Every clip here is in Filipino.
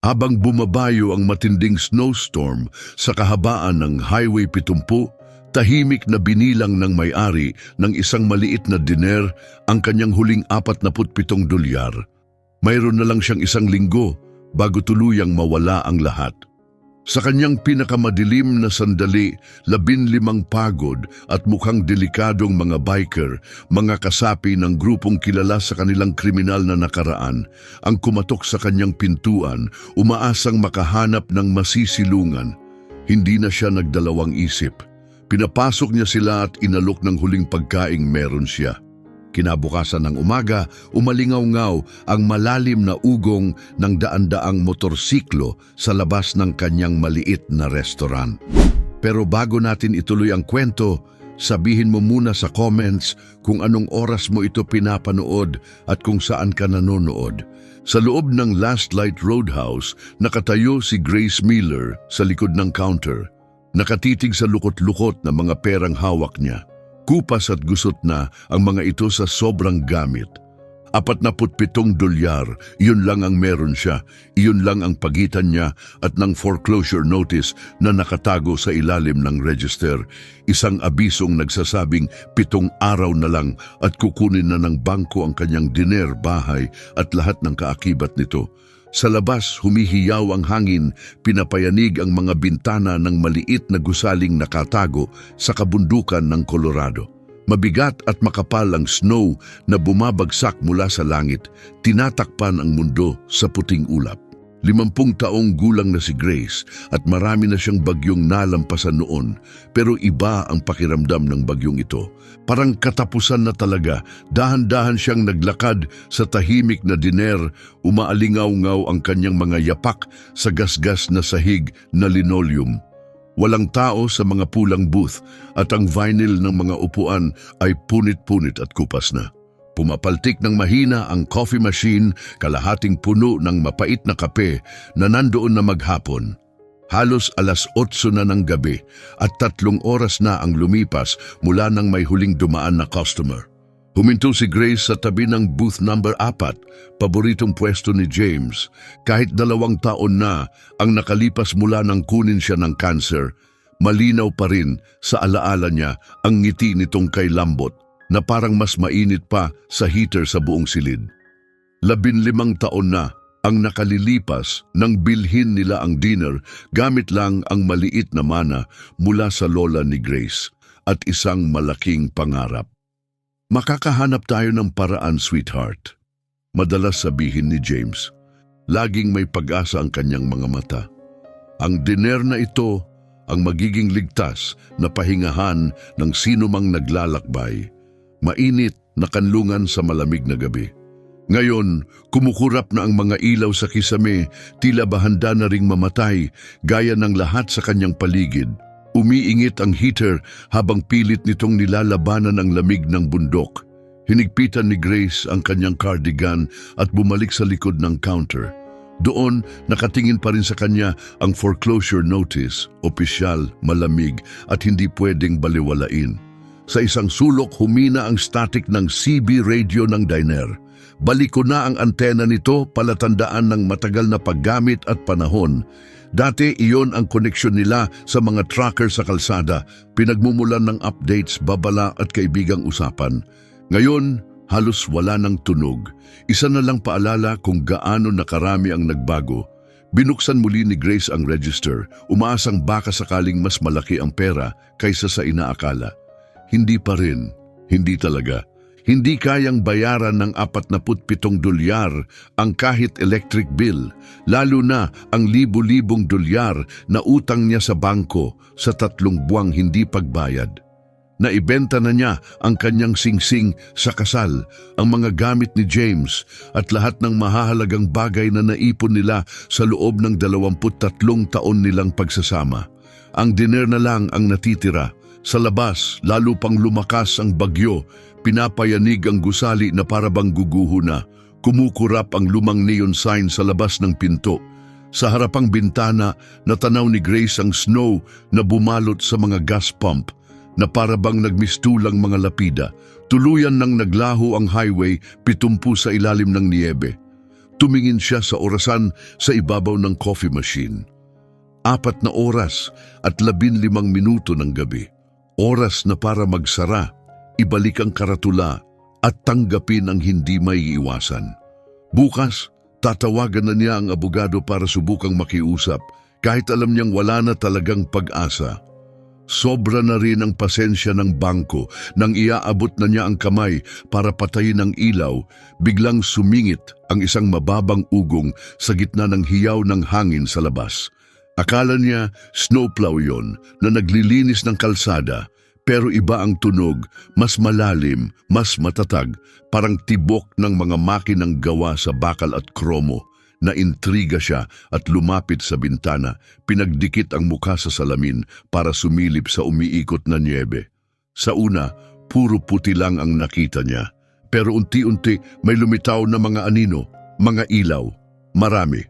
Habang bumabayo ang matinding snowstorm sa kahabaan ng Highway 70, tahimik na binilang ng may-ari ng isang maliit na diner ang kanyang huling 47 dolyar. Mayroon na lang siyang 1 linggo bago tuluyang mawala ang lahat. Sa kanyang pinakamadilim na sandali, 15 pagod at mukhang delikadong mga biker, mga kasapi ng grupong kilala sa kanilang kriminal na nakaraan, ang kumatok sa kanyang pintuan, umaasang makahanap ng masisilungan. Hindi na siya nagdalawang isip. Pinapasok niya sila at inalok ng huling pagkaing meron siya. Kinabukasan ng umaga, umalingaw-ngaw ang malalim na ugong ng daan-daang motorsiklo sa labas ng kanyang maliit na restaurant. Pero bago natin ituloy ang kwento, sabihin mo muna sa comments kung anong oras mo ito pinapanood at kung saan ka nanonood. Sa loob ng Last Light Roadhouse, nakatayo si Grace Miller sa likod ng counter. Nakatitig sa lukot-lukot na mga perang hawak niya. Kupas at gusot na ang mga ito sa sobrang gamit. 47 dolyar, iyon lang ang meron siya, iyon lang ang pagitan niya at ng foreclosure notice na nakatago sa ilalim ng register. Isang abisong nagsasabing 7 araw na lang at kukunin na ng bangko ang kanyang diner, bahay at lahat ng kaakibat nito. Sa labas, humihiyaw ang hangin, pinapayanig ang mga bintana ng maliit na gusaling nakatago sa kabundukan ng Colorado. Mabigat at makapal ang snow na bumabagsak mula sa langit, tinatakpan ang mundo sa puting ulap. 50 taong gulang na si Grace at marami na siyang bagyong nalampasan noon, pero iba ang pakiramdam ng bagyong ito. Parang katapusan na talaga, dahan-dahan siyang naglakad sa tahimik na diner, umaalingaw-ngaw ang kanyang mga yapak sa gasgas na sahig na linoleum. Walang tao sa mga pulang booth at ang vinyl ng mga upuan ay punit-punit at kupas na. Pumapaltik ng mahina ang coffee machine, kalahating puno ng mapait na kape na nandoon na maghapon. Halos 8:00 na ng gabi at 3 oras na ang lumipas mula nang may huling dumaan na customer. Huminto si Grace sa tabi ng booth number 4, paboritong pwesto ni James. Kahit 2 taon na ang nakalipas mula nang kunin siya ng cancer, malinaw pa rin sa alaala niya ang ngiti nitong kay Lambot na parang mas mainit pa sa heater sa buong silid. 15 taon na ang nakalilipas nang bilhin nila ang dinner gamit lang ang maliit na mana mula sa lola ni Grace at isang malaking pangarap. Makakahanap tayo ng paraan, sweetheart. Madalas sabihin ni James. Laging may pag-asa ang kanyang mga mata. Ang dinner na ito ang magiging ligtas na pahingahan ng sinumang naglalakbay. Mainit na kanlungan sa malamig na gabi. Ngayon, kumukurap na ang mga ilaw sa kisame, tila ba handa na ring mamatay, gaya ng lahat sa kanyang paligid. Umiingit ang heater habang pilit nitong nilalabanan ang lamig ng bundok. Hinigpitan ni Grace ang kanyang cardigan at bumalik sa likod ng counter. Doon, nakatingin pa rin sa kanya ang foreclosure notice, opisyal, malamig at hindi pwedeng baliwalain. Sa isang sulok, humina ang static ng CB radio ng diner. Baliko na ang antena nito, palatandaan ng matagal na paggamit at panahon. Dati iyon ang koneksyon nila sa mga tracker sa kalsada, pinagmumulan ng updates, babala at kaibigang usapan. Ngayon, halos wala ng tunog. Isa na lang paalala kung gaano nakarami ang nagbago. Binuksan muli ni Grace ang register, umaasang baka sakaling mas malaki ang pera kaysa sa inaakala. Hindi pa rin, hindi talaga. Hindi kayang bayaran ng 47 dolyar ang kahit electric bill, lalo na ang libu-libong dolyar na utang niya sa bangko sa 3 buwang hindi pagbayad. Naibenta na niya ang kanyang singsing sa kasal, ang mga gamit ni James at lahat ng mahahalagang bagay na naipon nila sa loob ng 23 taon nilang pagsasama. Ang dinner na lang ang natitira. Sa labas, lalo pang lumakas ang bagyo, pinapayanig ang gusali na parabang guguho na. Kumukurap ang lumang neon sign sa labas ng pinto. Sa harapang bintana, natanaw ni Grace ang snow na bumalot sa mga gas pump, na parabang nagmistulang mga lapida. Tuluyan nang naglaho ang highway, 70 sa ilalim ng niyebe. Tumingin siya sa orasan sa ibabaw ng coffee machine. 4 na oras at 15 minuto ng gabi. Oras na para magsara, ibalik ang karatula at tanggapin ang hindi maiiwasan. Bukas, tatawagan na niya ang abogado para subukang makiusap kahit alam niyang wala na talagang pag-asa. Sobra na rin ang pasensya ng bangko nang iaabot na niya ang kamay para patayin ang ilaw, biglang sumingit ang isang mababang ugong sa gitna ng hiyaw ng hangin sa labas. Akala niya snowplow yon na naglilinis ng kalsada, pero iba ang tunog, mas malalim, mas matatag, parang tibok ng mga makinang gawa sa bakal at kromo. Naintriga siya at lumapit sa bintana, pinagdikit ang mukha sa salamin para sumilip sa umiikot na niebe. Sa una, puro puti lang ang nakita niya, pero unti-unti may lumitaw na mga anino, mga ilaw, marami.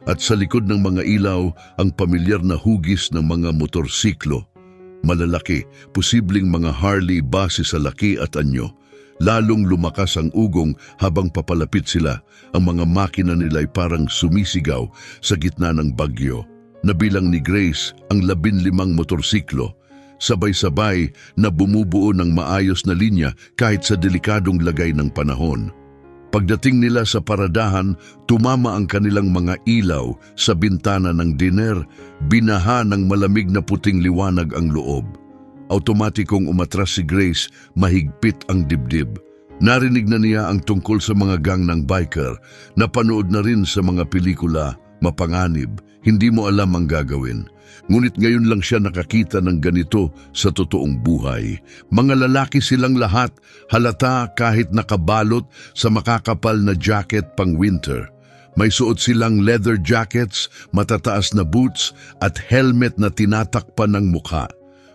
At sa likod ng mga ilaw, ang pamilyar na hugis ng mga motorsiklo. Malalaki, posibleng mga Harley base sa laki at anyo. Lalong lumakas ang ugong habang papalapit sila. Ang mga makina nila'y parang sumisigaw sa gitna ng bagyo. Nabilang ni Grace ang 15 motorsiklo. Sabay-sabay na bumubuo ng maayos na linya kahit sa delikadong lagay ng panahon. Pagdating nila sa paradahan, tumama ang kanilang mga ilaw sa bintana ng diner, binaha ng malamig na puting liwanag ang loob. Automatikong umatras si Grace, mahigpit ang dibdib. Narinig na niya ang tungkol sa mga gang ng biker, napanood na rin sa mga pelikula, mapanganib, hindi mo alam ang gagawin. Ngunit ngayon lang siya nakakita ng ganito sa totoong buhay. Mga lalaki silang lahat, halata kahit nakabalot sa makakapal na jacket pang winter. May suot silang leather jackets, matataas na boots at helmet na tinatakpan ng mukha.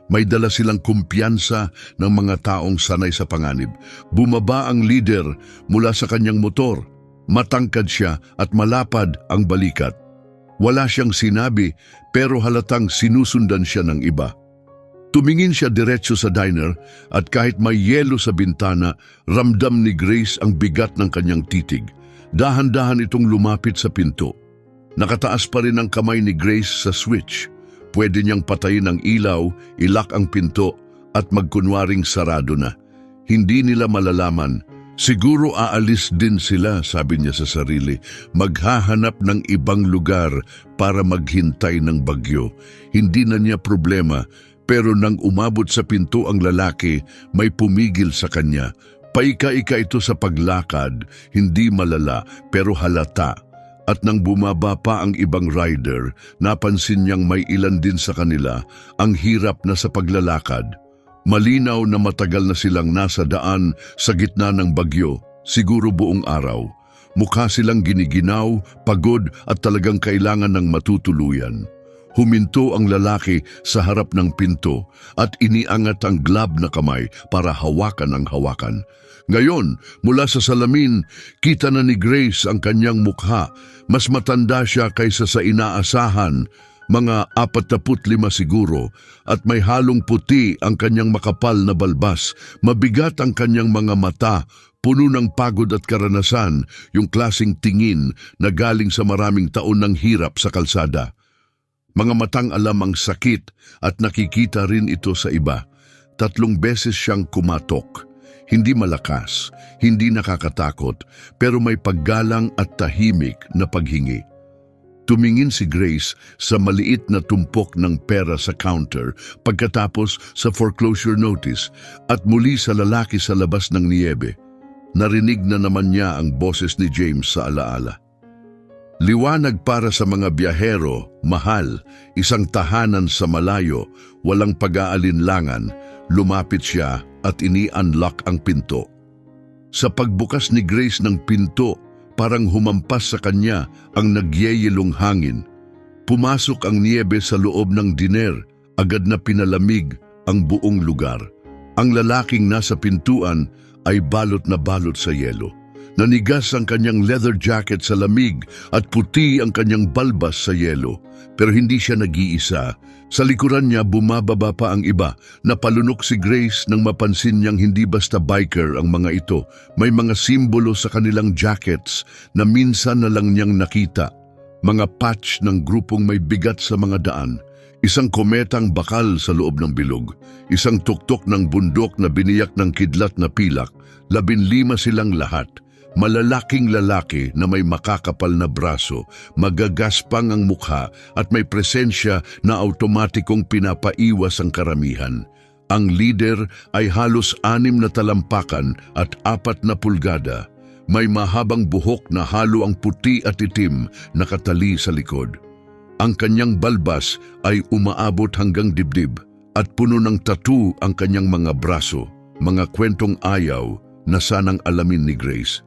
May dala silang kumpiyansa ng mga taong sanay sa panganib. Bumaba ang leader mula sa kanyang motor. Matangkad siya at malapad ang balikat. Wala siyang sinabi pero halatang sinusundan siya ng iba. Tumingin siya diretso sa diner at kahit may yelo sa bintana, ramdam ni Grace ang bigat ng kanyang titig. Dahan-dahan itong lumapit sa pinto. Nakataas pa rin ang kamay ni Grace sa switch. Pwede niyang patayin ang ilaw, ilak ang pinto at magkunwaring sarado na. Hindi nila malalaman. Siguro aalis din sila, sabi niya sa sarili. Maghahanap ng ibang lugar para maghintay ng bagyo. Hindi na niya problema, pero nang umabot sa pinto ang lalaki, may pumigil sa kanya. Paika-ika ito sa paglakad, hindi malala pero halata. At nang bumaba pa ang ibang rider, napansin niyang may ilan din sa kanila ang hirap na sa paglalakad. Malinaw na matagal na silang nasa daan sa gitna ng bagyo, siguro buong araw. Mukha silang giniginaw, pagod at talagang kailangan ng matutuluyan. Huminto ang lalaki sa harap ng pinto at iniangat ang glove na kamay para hawakan ang hawakan. Ngayon, mula sa salamin, kita na ni Grace ang kanyang mukha. Mas matanda siya kaysa sa inaasahan, mga 45 siguro, at may halong puti ang kanyang makapal na balbas. Mabigat ang kanyang mga mata, puno ng pagod at karanasan, yung klaseng tingin na galing sa maraming taon ng hirap sa kalsada. Mga matang alam ang sakit at nakikita rin ito sa iba. 3 beses siyang kumatok. Hindi malakas, hindi nakakatakot, pero may paggalang at tahimik na paghingi. Tumingin si Grace sa maliit na tumpok ng pera sa counter pagkatapos sa foreclosure notice at muli sa lalaki sa labas ng niyebe. Narinig na naman niya ang boses ni James sa alaala. Liwanag para sa mga biyahero, mahal, isang tahanan sa malayo, walang pag-aalinlangan. Lumapit siya at ini-unlock ang pinto. Sa pagbukas ni Grace ng pinto, parang humampas sa kanya ang nagyeyelong hangin. Pumasok ang niebe sa loob ng diner, agad na pinalamig ang buong lugar. Ang lalaking nasa pintuan ay balot na balot sa yelo. Nanigas ang kanyang leather jacket sa lamig at puti ang kanyang balbas sa yelo. Pero hindi siya nag-iisa. Sa likuran niya bumababa pa ang iba. Napalunok si Grace nang mapansin niyang hindi basta biker ang mga ito. May mga simbolo sa kanilang jackets na minsan na lang niyang nakita. Mga patch ng grupong may bigat sa mga daan. Isang kometang bakal sa loob ng bilog. Isang tuktok ng bundok na biniyak ng kidlat na pilak. 15 silang lahat. Malalaking lalaki na may makakapal na braso, magagaspang ang mukha at may presensya na automatikong pinapaiwas ang karamihan. Ang leader ay halos 6 na talampakan at 4 na pulgada. May mahabang buhok na halo ang puti at itim na katali sa likod. Ang kanyang balbas ay umaabot hanggang dibdib at puno ng tattoo ang kanyang mga braso, mga kwentong ayaw na sanang alamin ni Grace.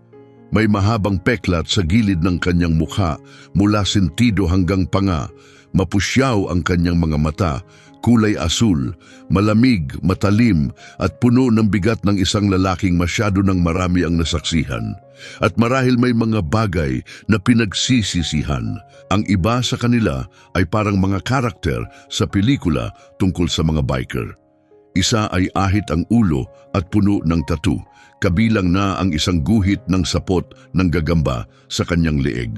May mahabang peklat sa gilid ng kanyang mukha mula sentido hanggang panga. Mapusyaw ang kanyang mga mata, kulay asul, malamig, matalim at puno ng bigat ng isang lalaking masyado ng marami ang nasaksihan. At marahil may mga bagay na pinagsisisihan. Ang iba sa kanila ay parang mga karakter sa pelikula tungkol sa mga biker. Isa ay ahit ang ulo at puno ng tattoo. Kabilang na ang isang guhit ng sapot ng gagamba sa kanyang leeg.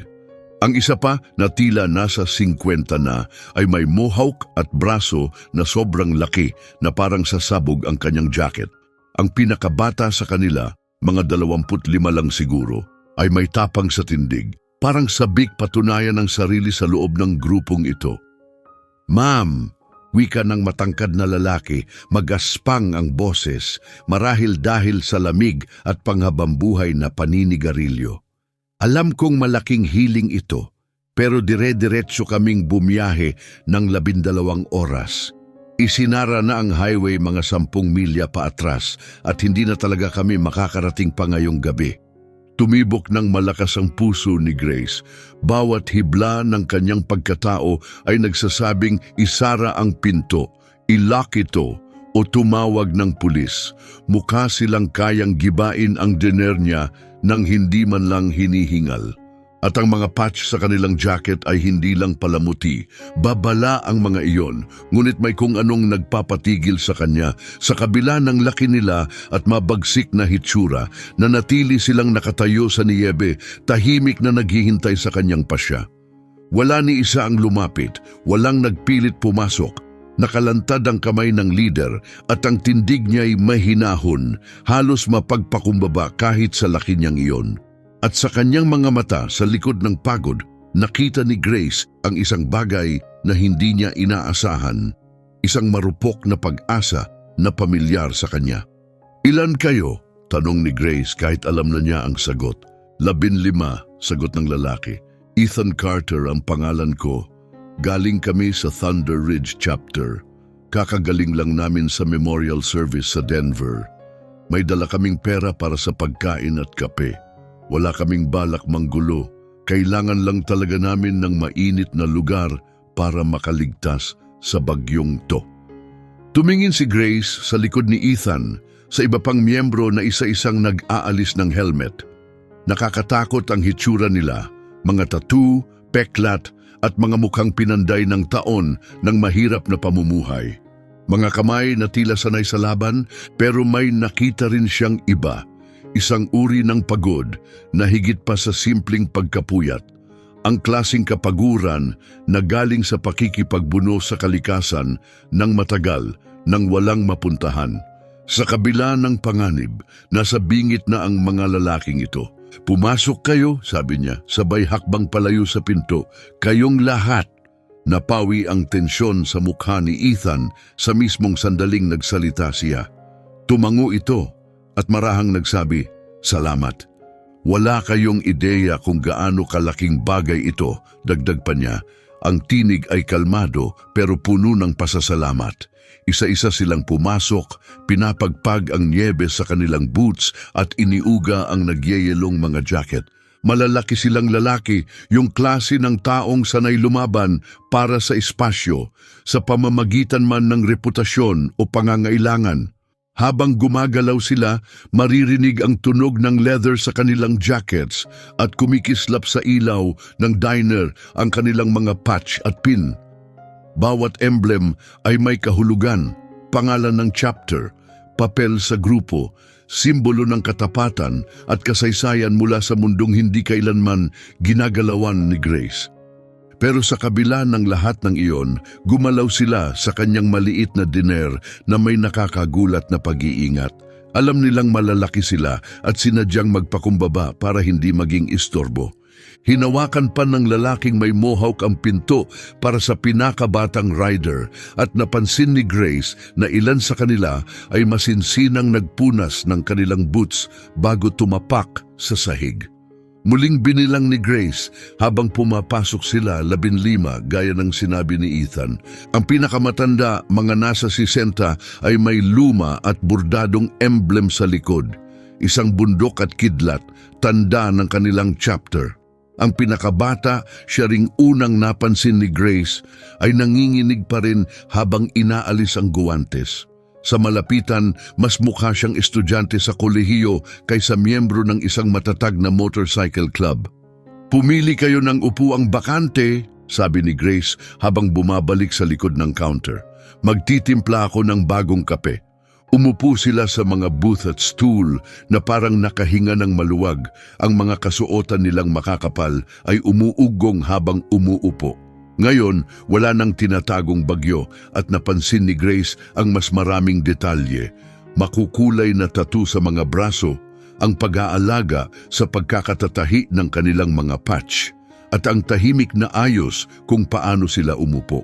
Ang isa pa na tila nasa 50 na ay may mohawk at braso na sobrang laki na parang sasabog ang kanyang jacket. Ang pinakabata sa kanila, mga 25 lang siguro, ay may tapang sa tindig, parang sabik patunayan ng sarili sa loob ng grupong ito. "Ma'am," wika ng matangkad na lalaki, magaspang ang boses, marahil dahil sa lamig at panghabambuhay na paninigarilyo. "Alam kong malaking hiling ito, pero dire-diretso kaming bumiyahe ng 12 oras. Isinara na ang highway mga 10 milya pa atras at hindi na talaga kami makakarating pa ngayong gabi." Tumibok ng malakas ang puso ni Grace. Bawat hibla ng kanyang pagkatao ay nagsasabing isara ang pinto, ilock ito o tumawag ng pulis. Mukha silang kayang gibain ang diner niya nang hindi man lang hinihingal. At ang mga patch sa kanilang jacket ay hindi lang palamuti. Babala ang mga iyon, ngunit may kung anong nagpapatigil sa kanya. Sa kabila ng laki nila at mabagsik na hitsura, nanatili silang nakatayo sa niyebe, tahimik na naghihintay sa kanyang pasya. Wala ni isa ang lumapit, walang nagpilit pumasok. Nakalantad ang kamay ng leader at ang tindig niya'y mahinahon, halos mapagpakumbaba kahit sa laki niyang iyon. At sa kanyang mga mata sa likod ng pagod, nakita ni Grace ang isang bagay na hindi niya inaasahan. Isang marupok na pag-asa na pamilyar sa kanya. "Ilan kayo?" tanong ni Grace kahit alam na niya ang sagot. 15, sagot ng lalaki. "Ethan Carter ang pangalan ko. Galing kami sa Thunder Ridge Chapter. Kakagaling lang namin sa memorial service sa Denver. May dala kaming pera para sa pagkain at kape. Wala kaming balak manggulo. Kailangan lang talaga namin ng mainit na lugar para makaligtas sa bagyong to." Tumingin si Grace sa likod ni Ethan, sa iba pang miyembro na isa-isang nag-aalis ng helmet. Nakakatakot ang hitsura nila, mga tattoo, peklat at mga mukhang pinanday ng taon ng mahirap na pamumuhay. Mga kamay na tila sanay sa laban, pero may nakita rin siyang iba. Isang uri ng pagod na higit pa sa simpleng pagkapuyat. Ang klasing kapaguran na galing sa pakikipagbuno sa kalikasan ng matagal nang walang mapuntahan. Sa kabila ng panganib, nasa bingit na ang mga lalaking ito. "Pumasok kayo," sabi niya, sabay hakbang palayo sa pinto. "Kayong lahat." Napawi ang tensyon sa mukha ni Ethan sa mismong sandaling nagsalita siya. Tumango ito at marahang nagsabi, "Salamat." "Wala kayong ideya kung gaano kalaking bagay ito," dagdag pa niya. Ang tinig ay kalmado pero puno ng pasasalamat. Isa-isa silang pumasok, pinapagpag ang niebe sa kanilang boots at iniuga ang nagyeyelong mga jacket. Malalaki silang lalaki, yung klase ng taong sanay lumaban para sa espasyo, sa pamamagitan man ng reputasyon o pangangailangan. Habang gumagalaw sila, maririnig ang tunog ng leather sa kanilang jackets at kumikislap sa ilaw ng diner ang kanilang mga patch at pin. Bawat emblem ay may kahulugan, pangalan ng chapter, papel sa grupo, simbolo ng katapatan at kasaysayan mula sa mundong hindi kailanman ginagalawan ni Grace. Pero sa kabila ng lahat ng iyon, gumalaw sila sa kanyang maliit na diner na may nakakagulat na pag-iingat. Alam nilang malalaki sila at sinadyang magpakumbaba para hindi maging istorbo. Hinawakan pa ng lalaking may mohawk ang pinto para sa pinakabatang rider at napansin ni Grace na ilan sa kanila ay masinsinang nagpunas ng kanilang boots bago tumapak sa sahig. Muling binilang ni Grace habang pumapasok sila 15 gaya ng sinabi ni Ethan. Ang pinakamatanda, mga nasa 60, ay may luma at bordadong emblem sa likod. Isang bundok at kidlat, tanda ng kanilang chapter. Ang pinakabata, siya ring unang napansin ni Grace, ay nanginginig pa rin habang inaalis ang guwantes. Sa malapitan, mas mukha siyang estudyante sa kolehiyo kaysa miyembro ng isang matatag na motorcycle club. "Pumili kayo ng upuang bakante," sabi ni Grace habang bumabalik sa likod ng counter. "Magtitimpla ako ng bagong kape." Umupo sila sa mga booth at stool na parang nakahinga ng maluwag. Ang mga kasuotan nilang makakapal ay umuugong habang umuupo. Ngayon, wala nang tinatagong bagyo at napansin ni Grace ang mas maraming detalye. Makukulay na tattoo sa mga braso, ang pag-aalaga sa pagkakatatahi ng kanilang mga patch, at ang tahimik na ayos kung paano sila umupo.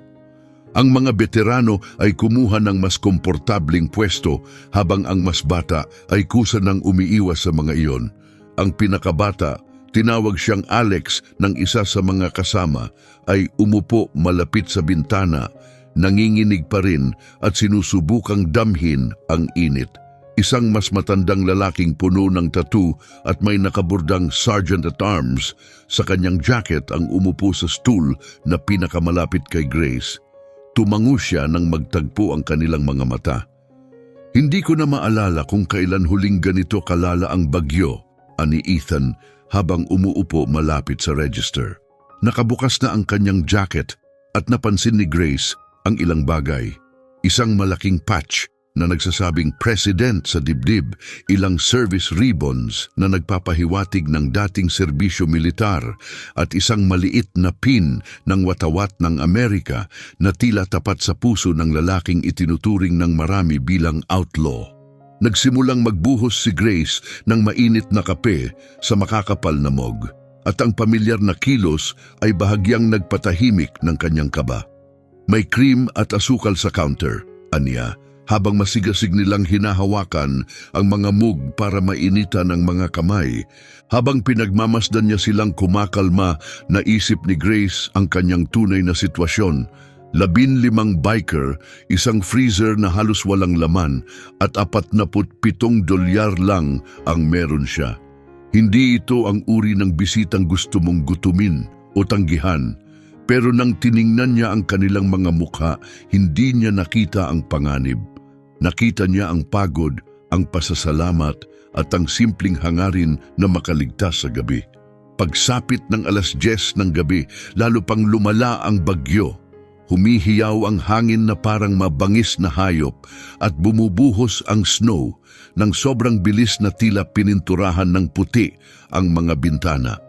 Ang mga veterano ay kumuha ng mas komportabling pwesto habang ang mas bata ay kusa ng umiiwas sa mga iyon. Ang pinakabata, tinawag siyang Alex ng isa sa mga kasama, ay umupo malapit sa bintana, nanginginig pa rin at sinusubukang damhin ang init. Isang mas matandang lalaking puno ng tattoo at may nakabordang Sergeant at Arms sa kanyang jacket ang umupo sa stool na pinakamalapit kay Grace. Tumango siya nang magtagpo ang kanilang mga mata. "Hindi ko na maalala kung kailan huling ganito kalala ang bagyo," ani Ethan habang umuupo malapit sa register. Nakabukas na ang kanyang jacket at napansin ni Grace ang ilang bagay. Isang malaking patch na nagsasabing President sa dibdib, ilang service ribbons na nagpapahiwatig ng dating serbisyo militar at isang maliit na pin ng watawat ng Amerika na tila tapat sa puso ng lalaking itinuturing ng marami bilang outlaw. Nagsimulang magbuhos si Grace ng mainit na kape sa makakapal na mug at ang pamilyar na kilos ay bahagyang nagpatahimik ng kanyang kaba. "May cream at asukal sa counter," aniya, habang masigasig nilang hinahawakan ang mga mug para mainita ng mga kamay. Habang pinagmamasdan niya silang kumakalma, naisip ni Grace ang kanyang tunay na sitwasyon. 15 biker, isang freezer na halos walang laman at $47 lang ang meron siya. Hindi ito ang uri ng bisitang gusto mong gutumin o tanggihan. Pero nang tiningnan niya ang kanilang mga mukha, hindi niya nakita ang panganib. Nakita niya ang pagod, ang pasasalamat at ang simpleng hangarin na makaligtas sa gabi. Pagsapit ng 10:00 ng gabi, lalo pang lumala ang bagyo. Humihiyaw ang hangin na parang mabangis na hayop at bumubuhos ang snow ng sobrang bilis na tila pininturahan ng puti ang mga bintana.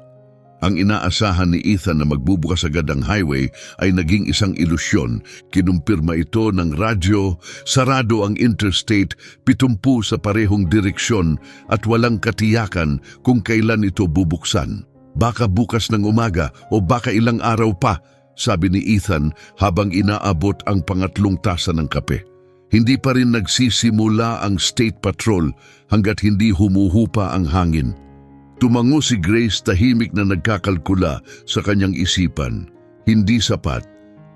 Ang inaasahan ni Ethan na magbubukas agad ang highway ay naging isang ilusyon. Kinumpirma ito ng radyo, sarado ang interstate, 70 sa parehong direksyon at walang katiyakan kung kailan ito bubuksan. "Baka bukas ng umaga o baka ilang araw pa," sabi ni Ethan habang inaabot ang pangatlong tasa ng kape. Hindi pa rin nagsisimula ang state patrol hanggat hindi humuhupa ang hangin. Tumango si Grace, tahimik na nagkakalkula sa kanyang isipan. Hindi sapat.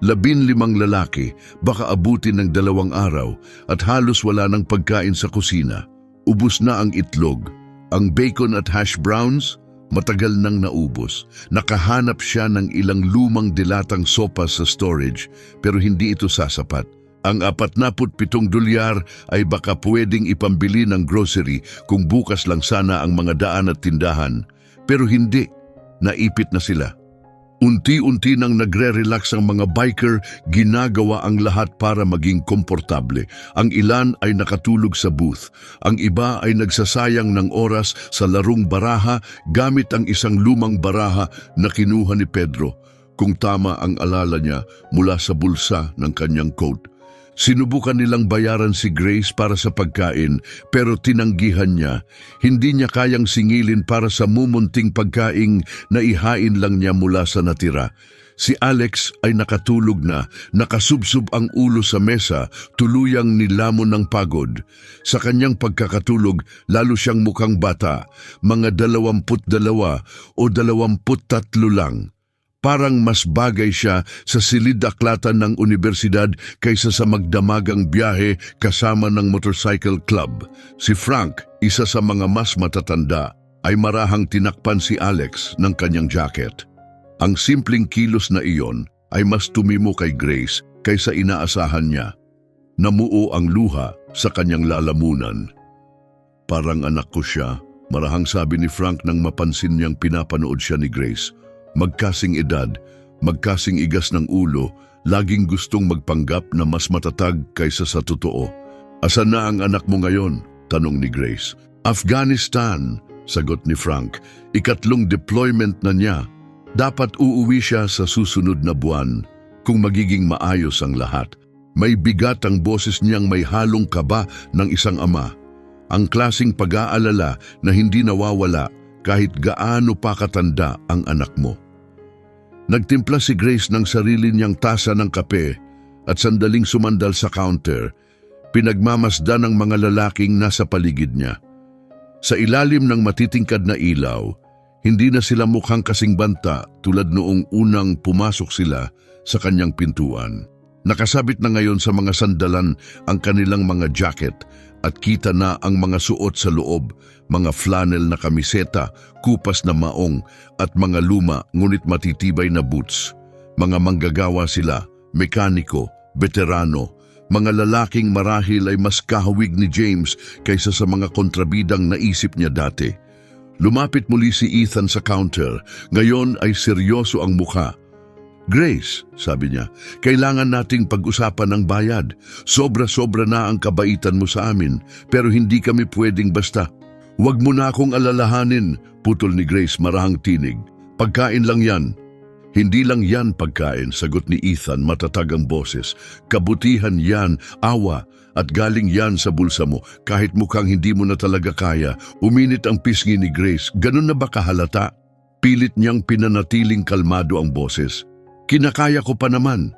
15 lalaki, baka abutin ng 2 araw at halos wala ng pagkain sa kusina. Ubus na ang itlog. Ang bacon at hash browns, matagal nang naubos. Nakahanap siya ng ilang lumang dilatang sopas sa storage pero hindi ito sasapat. Ang 47 dolyar ay baka pwedeng ipambili ng grocery kung bukas lang sana ang mga daan at tindahan. Pero hindi, naipit na sila. Unti-unti nang nagre-relax ang mga biker, ginagawa ang lahat para maging komportable. Ang ilan ay nakatulog sa booth. Ang iba ay nagsasayang ng oras sa larong baraha gamit ang isang lumang baraha na kinuha ni Pedro, kung tama ang alala niya mula sa bulsa ng kanyang coat. Sinubukan nilang bayaran si Grace para sa pagkain pero tinanggihan niya. Hindi niya kayang singilin para sa mumunting pagkaing na ihain lang niya mula sa natira. Si Alex ay nakatulog na, nakasubsob ang ulo sa mesa, tuluyang nilamon ng pagod. Sa kanyang pagkakatulog, lalo siyang mukhang bata, mga 22 o 23 lang. Parang mas bagay siya sa silid-aklatan ng universidad kaysa sa magdamagang biyahe kasama ng motorcycle club. Si Frank, isa sa mga mas matatanda, ay marahang tinakpan si Alex ng kanyang jacket. Ang simpleng kilos na iyon ay mas tumimo kay Grace kaysa inaasahan niya. Namuo ang luha sa kanyang lalamunan. Parang anak ko siya, marahang sabi ni Frank nang mapansin niyang pinapanood siya ni Grace. Magkasing edad, magkasing igas ng ulo, laging gustong magpanggap na mas matatag kaysa sa totoo. Asan na ang anak mo ngayon? Tanong ni Grace. Afghanistan, sagot ni Frank. 3 deployment na niya. Dapat uuwi siya sa susunod na buwan kung magiging maayos ang lahat. May bigat ang boses niyang may halong kaba ng isang ama. Ang klasing pag-aalala na hindi nawawala kahit gaano pa katanda ang anak mo. Nagtimpla si Grace ng sarili niyang tasa ng kape at sandaling sumandal sa counter. Pinagmamasdan ng mga lalaking nasa paligid niya. Sa ilalim ng matitingkad na ilaw, hindi na sila mukhang kasing banta tulad noong unang pumasok sila sa kanyang pintuan. Nakasabit na ngayon sa mga sandalan ang kanilang mga jacket at kita na ang mga suot sa loob, mga flannel na kamiseta, kupas na maong at mga luma ngunit matitibay na boots. Mga manggagawa sila, mekaniko, veterano, mga lalaking marahil ay mas kahawig ni James kaysa sa mga kontrabidang naisip niya dati. Lumapit muli si Ethan sa counter, ngayon ay seryoso ang mukha. Grace, sabi niya, kailangan nating pag-usapan ng bayad. Sobra-sobra na ang kabaitan mo sa amin, pero hindi kami pwedeng basta. Huwag mo na akong alalahanin, putol ni Grace marahang tinig. Pagkain lang yan. Hindi lang yan pagkain, sagot ni Ethan matatag ang boses. Kabutihan yan, awa, at galing yan sa bulsa mo. Kahit mukhang hindi mo na talaga kaya, uminit ang pisngi ni Grace. Ganun na ba kahalata? Pilit niyang pinanatiling kalmado ang boses. Kinakaya ko pa naman.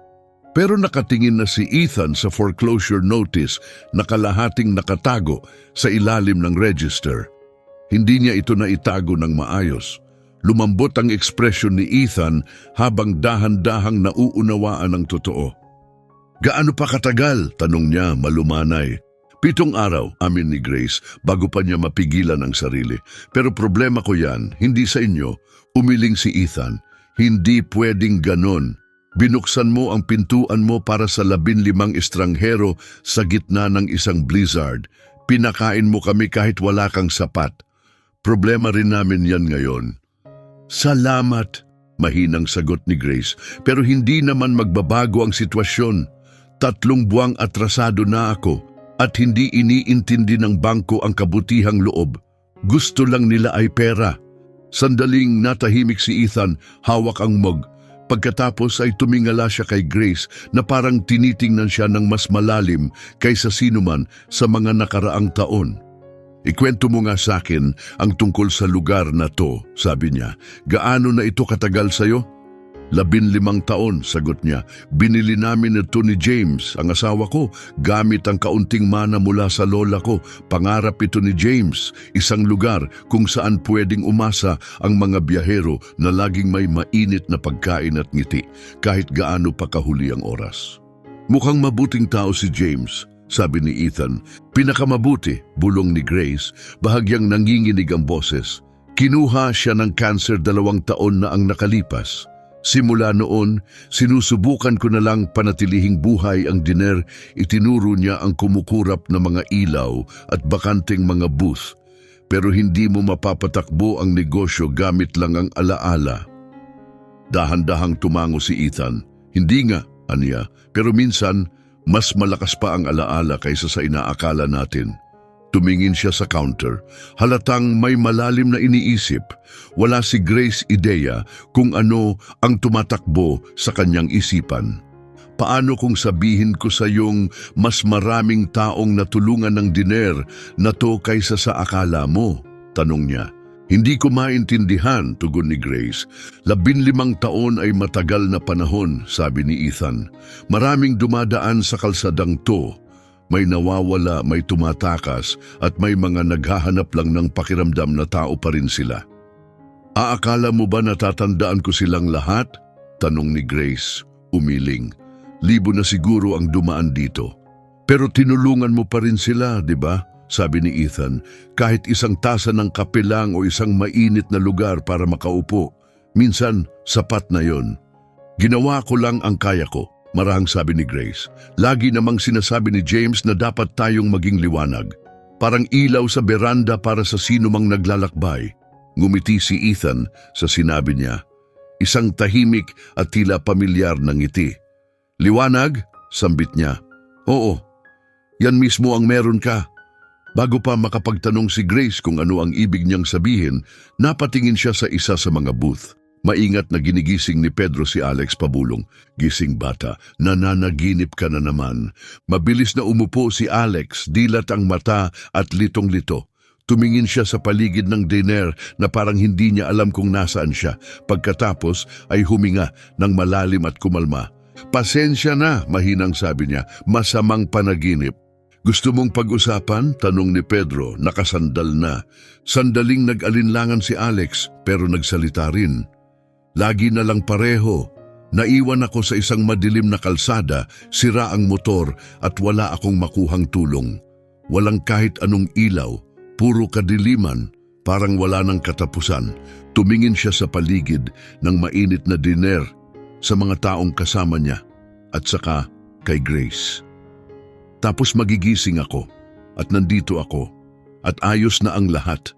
Pero nakatingin na si Ethan sa foreclosure notice na kalahating nakatago sa ilalim ng register. Hindi niya ito naitago ng maayos. Lumambot ang ekspresyon ni Ethan habang dahan-dahang nauunawaan ang totoo. Gaano pa katagal? Tanong niya malumanay. 7 araw, amin ni Grace, bago pa niya mapigilan ang sarili. Pero problema ko yan, hindi sa inyo. Umiling si Ethan. Hindi pwedeng ganon. Binuksan mo ang pintuan mo para sa 15 estranghero sa gitna ng isang blizzard. Pinakain mo kami kahit wala kang sapat. Problema rin namin yan ngayon. Salamat, mahinang sagot ni Grace. Pero hindi naman magbabago ang sitwasyon. 3 buwang atrasado na ako at hindi iniintindi ng bangko ang kabutihang loob. Gusto lang nila ay pera. Sandaling natahimik si Ethan, hawak ang mug. Pagkatapos ay tumingala siya kay Grace na parang tinitingnan siya ng mas malalim kaysa sinuman sa mga nakaraang taon. Ikwento mo nga sa akin ang tungkol sa lugar na to, sabi niya. Gaano na ito katagal sa'yo? 15 taon, sagot niya. Binili namin ito ni James, ang asawa ko, gamit ang kaunting mana mula sa lola ko. Pangarap ito ni James, isang lugar kung saan pwedeng umasa ang mga biyahero na laging may mainit na pagkain at ngiti, kahit gaano pa kahuli ang oras. Mukhang mabuting tao si James, sabi ni Ethan. Pinakamabuti, bulong ni Grace, bahagyang nanginginig ang boses. Kinuha siya ng cancer 2 taon na ang nakalipas. Simula noon, sinusubukan ko na lang panatilihing buhay ang diner. Itinuro niya ang kumukurap na mga ilaw at bakanting mga booth. Pero hindi mo mapapatakbo ang negosyo gamit lang ang alaala. Dahan-dahang tumango si Ethan. Hindi nga, aniya, pero minsan mas malakas pa ang alaala kaysa sa inaakala natin. Tumingin siya sa counter. Halatang may malalim na iniisip. Wala si Grace ideya kung ano ang tumatakbo sa kanyang isipan. Paano kung sabihin ko sa iyong mas maraming taong natulungan ng diner na to kaysa sa akala mo? Tanong niya. Hindi ko maintindihan, tugon ni Grace. 15 taon ay matagal na panahon, sabi ni Ethan. Maraming dumadaan sa kalsadang to. May nawawala, may tumatakas, at may mga naghahanap lang ng pakiramdam na tao pa rin sila. Aakala mo ba natatandaan ko silang lahat? Tanong ni Grace, umiling. Libo na siguro ang dumaan dito. Pero tinulungan mo pa rin sila, di ba? Sabi ni Ethan, kahit isang tasa ng kape lang o isang mainit na lugar para makaupo. Minsan, sapat na yon. Ginawa ko lang ang kaya ko. Marahang sabi ni Grace. Lagi namang sinasabi ni James na dapat tayong maging liwanag. Parang ilaw sa beranda para sa sino mang naglalakbay. Ngumiti si Ethan sa sinabi niya. Isang tahimik at tila pamilyar na ngiti. Liwanag? Sambit niya. Oo, yan mismo ang meron ka. Bago pa makapagtanong si Grace kung ano ang ibig niyang sabihin, napatingin siya sa isa sa mga booth. Maingat na ginigising ni Pedro si Alex pabulong. Gising bata, nananaginip ka na naman. Mabilis na umupo si Alex, dilat ang mata at litong-lito. Tumingin siya sa paligid ng diner na parang hindi niya alam kung nasaan siya. Pagkatapos ay huminga ng malalim at kumalma. Pasensya na, mahinang sabi niya, masamang panaginip. Gusto mong pag-usapan? Tanong ni Pedro, nakasandal na. Sandaling nag-alinlangan si Alex pero nagsalita rin. Lagi na lang pareho. Naiwan ako sa isang madilim na kalsada, sira ang motor at wala akong makuhang tulong. Walang kahit anong ilaw, puro kadiliman, parang wala ng katapusan. Tumingin siya sa paligid ng mainit na diner, sa mga taong kasama niya at saka kay Grace. Tapos magigising ako at nandito ako at ayos na ang lahat.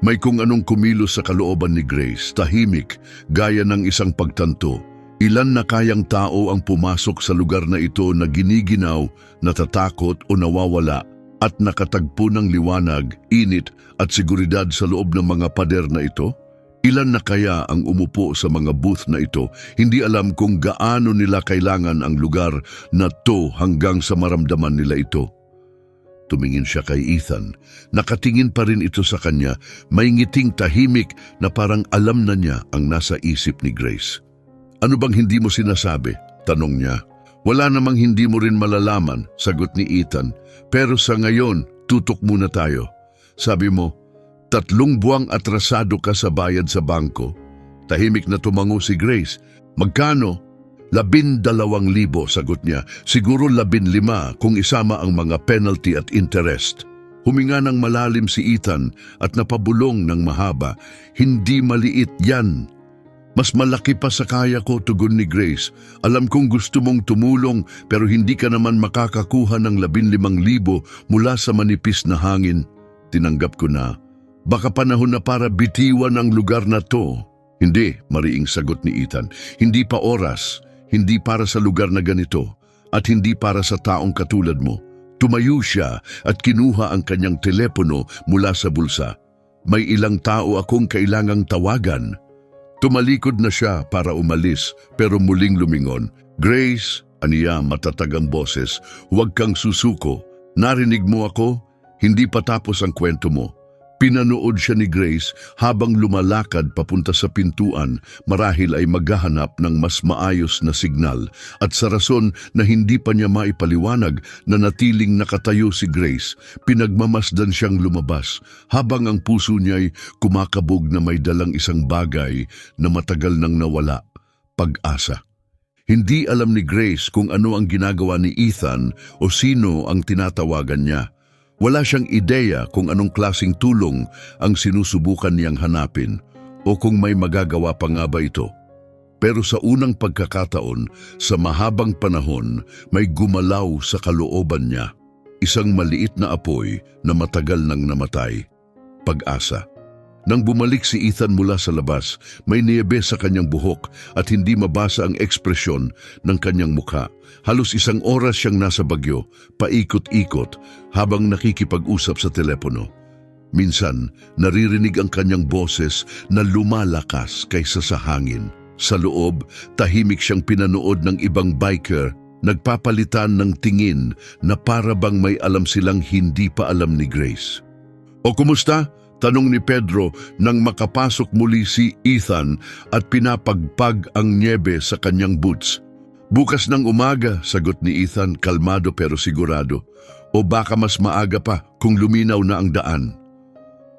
May kung anong kumilos sa kalooban ni Grace, tahimik, gaya ng isang pagtanto. Ilan na kayang tao ang pumasok sa lugar na ito na giniginaw, natatakot o nawawala at nakatagpo ng liwanag, init at seguridad sa loob ng mga pader na ito? Ilan na kaya ang umupo sa mga booth na ito, hindi alam kung gaano nila kailangan ang lugar na to hanggang sa maramdaman nila ito? Tumingin siya kay Ethan. Nakatingin pa rin ito sa kanya, may ngiting tahimik na parang alam na niya ang nasa isip ni Grace. Ano bang hindi mo sinasabi? Tanong niya. Wala namang hindi mo rin malalaman, sagot ni Ethan. Pero sa ngayon, tutok muna tayo. Sabi mo, 3 buwang atrasado ka sa bayad sa bangko. Tahimik na tumango si Grace. Magkano? 12,000, sagot niya. Siguro 15 kung isama ang mga penalty at interest. Huminga ng malalim si Ethan at napabulong ng mahaba. Hindi maliit yan. Mas malaki pa sa kaya ko, tugon ni Grace. Alam kong gusto mong tumulong pero hindi ka naman makakakuha ng 15,000 mula sa manipis na hangin. Tinanggap ko na. Baka panahon na para bitiwan ang lugar na to. Hindi, mariing sagot ni Ethan. Hindi pa oras. Hindi para sa lugar na ganito at hindi para sa taong katulad mo. Tumayo siya at kinuha ang kanyang telepono mula sa bulsa. May ilang tao akong kailangang tawagan. Tumalikod na siya para umalis pero muling lumingon. Grace, aniya matatag ang boses, huwag kang susuko. Narinig mo ako? Hindi pa tapos ang kwento mo. Pinanood siya ni Grace habang lumalakad papunta sa pintuan, marahil ay maghahanap ng mas maayos na signal at sa rason na hindi pa niya maipaliwanag na natiling nakatayo si Grace, pinagmamasdan siyang lumabas habang ang puso niya'y kumakabog na may dalang isang bagay na matagal nang nawala, pag-asa. Hindi alam ni Grace kung ano ang ginagawa ni Ethan o sino ang tinatawagan niya. Wala siyang ideya kung anong klaseng tulong ang sinusubukan niyang hanapin o kung may magagawa pa nga ba ito. Pero sa unang pagkakataon, sa mahabang panahon, may gumalaw sa kalooban niya. Isang maliit na apoy na matagal nang namatay. Pag-asa. Nang bumalik si Ethan mula sa labas, may niebe sa kanyang buhok at hindi mabasa ang ekspresyon ng kanyang mukha. Halos 1 oras siyang nasa Baguio, paikot-ikot habang nakikipag-usap sa telepono. Minsan, naririnig ang kanyang boses na lumalakas kaysa sa hangin. Sa loob, tahimik siyang pinanood ng ibang biker, nagpapalitan ng tingin na para bang may alam silang hindi pa alam ni Grace. "O kumusta?" tanong ni Pedro nang makapasok muli si Ethan at pinapagpag ang niebe sa kanyang boots. "Bukas ng umaga," sagot ni Ethan, kalmado pero sigurado. "O baka mas maaga pa kung luminaw na ang daan."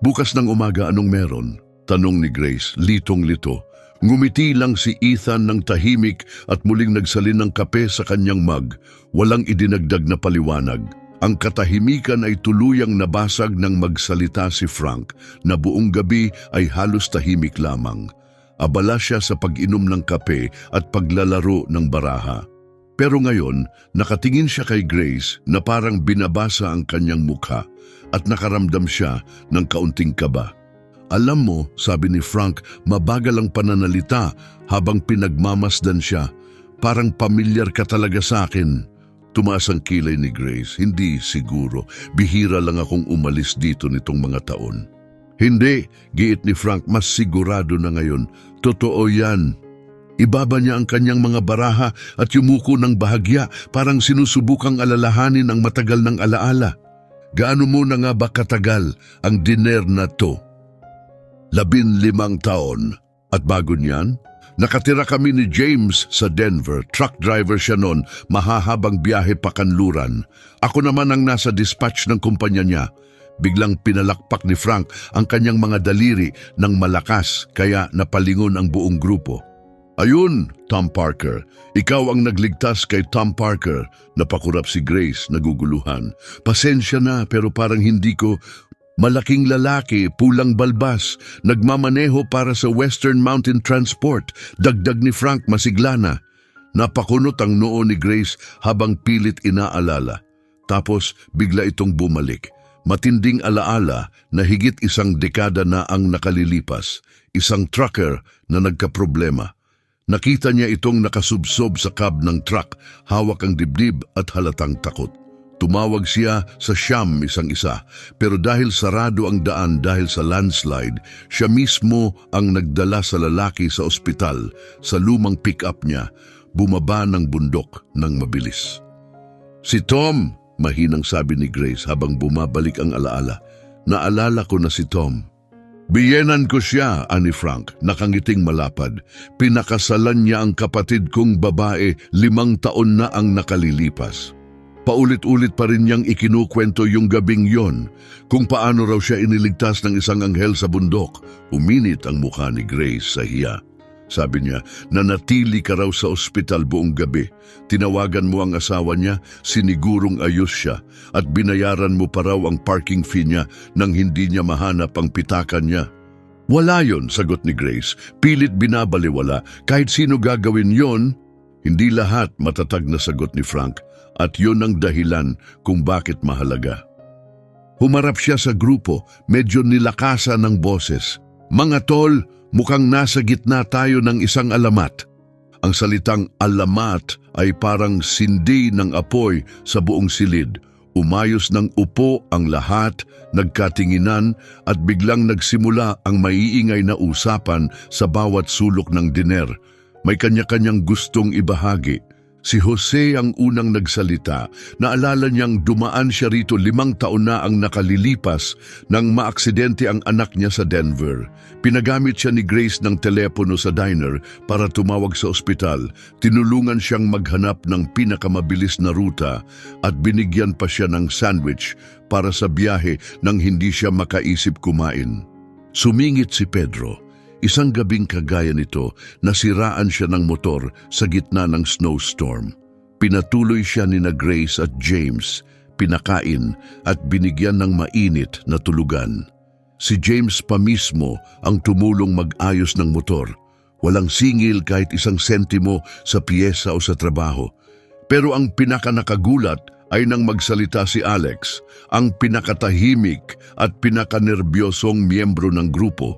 "Bukas ng umaga, anong meron?" tanong ni Grace, litong-lito. Ngumiti lang si Ethan ng tahimik at muling nagsalin ng kape sa kanyang mug, walang idinagdag na paliwanag. Ang katahimikan ay tuluyang nabasag nang magsalita si Frank na buong gabi ay halos tahimik lamang. Abala siya sa pag-inom ng kape at paglalaro ng baraha. Pero ngayon, nakatingin siya kay Grace na parang binabasa ang kanyang mukha at nakaramdam siya ng kaunting kaba. "Alam mo," sabi ni Frank, mabagal ang pananalita habang pinagmamasdan siya, "parang pamilyar ka talaga sa akin." Tumaas ang kilay ni Grace. "Hindi siguro. Bihira lang akong umalis dito nitong mga taon." "Hindi," giit ni Frank, "mas sigurado na ngayon. Totoo yan." Ibaba niya ang kanyang mga baraha at yumuko ng bahagya, parang sinusubukang alalahanin ang matagal ng alaala. "Gaano mo na nga ba katagal ang diner na to?" 15 taon. At bago niyan, nakatira kami ni James sa Denver. Truck driver siya noon, mahahabang biyahe pa kanluran. Ako naman ang nasa dispatch ng kumpanya niya. Biglang pinalakpak ni Frank ang kanyang mga daliri ng malakas kaya napalingon ang buong grupo. "Ayun, Tom Parker. Ikaw ang nagligtas kay Tom Parker." Napakurap si Grace, naguguluhan. "Pasensya na pero parang hindi ko..." "Malaking lalaki, pulang balbas, nagmamaneho para sa Western Mountain Transport," dagdag ni Frank masiglana. Napakunot ang noo ni Grace habang pilit inaalala. Tapos bigla itong bumalik. Matinding alaala na higit 1 dekada na ang nakalilipas. Isang trucker na nagkaproblema. Nakita niya itong nakasubsob sa cab ng truck, hawak ang dibdib at halatang takot. Tumawag siya sa siyam isang-isa, pero dahil sarado ang daan dahil sa landslide, siya mismo ang nagdala sa lalaki sa ospital. Sa lumang pick-up niya, bumaba ng bundok ng mabilis. "Si Tom," mahinang sabi ni Grace habang bumabalik ang alaala. "Naalala ko na si Tom." "Biyenan ko siya," ani Frank, nakangiting malapad. "Pinakasalan niya ang kapatid kong babae, 5 taon na ang nakalilipas." Paulit-ulit pa rin niyang ikinukwento yung gabing yon, kung paano raw siya iniligtas ng isang anghel sa bundok. Uminit ang mukha ni Grace sa hiya. Sabi niya, "Nanatili ka raw sa ospital buong gabi. Tinawagan mo ang asawa niya, sinigurong ayos siya, at binayaran mo pa raw ang parking fee niya nang hindi niya mahanap ang pitakan niya." "Wala yon," sagot ni Grace. "Pilit binabaliwala. Kahit sino gagawin yon." "Hindi lahat," matatag na sagot ni Frank. "At yun ang dahilan kung bakit mahalaga." Humarap siya sa grupo, medyo nilakasan ng boses. "Mga tol, mukhang nasa gitna tayo ng isang alamat." Ang salitang alamat ay parang sindi ng apoy sa buong silid. Umayos ng upo ang lahat, nagkatinginan at biglang nagsimula ang maiingay na usapan sa bawat sulok ng diner. May kanya-kanyang gustong ibahagi. Si Jose ang unang nagsalita. Naalala niyang dumaan siya rito 5 taon na ang nakalilipas nang maaksidente ang anak niya sa Denver. Pinagamit siya ni Grace ng telepono sa diner para tumawag sa ospital. Tinulungan siyang maghanap ng pinakamabilis na ruta at binigyan pa siya ng sandwich para sa biyahe nang hindi siya makaisip kumain. Sumingit si Pedro. Isang gabing kagaya nito, nasiraan siya ng motor sa gitna ng snowstorm. Pinatuloy siya ni na Grace at James, pinakain at binigyan ng mainit na tulugan. Si James pa mismo ang tumulong mag-ayos ng motor. Walang singil kahit isang sentimo sa piyesa o sa trabaho. Pero ang pinakanakagulat ay nang magsalita si Alex, ang pinakatahimik at pinakanerbiyosong miyembro ng grupo.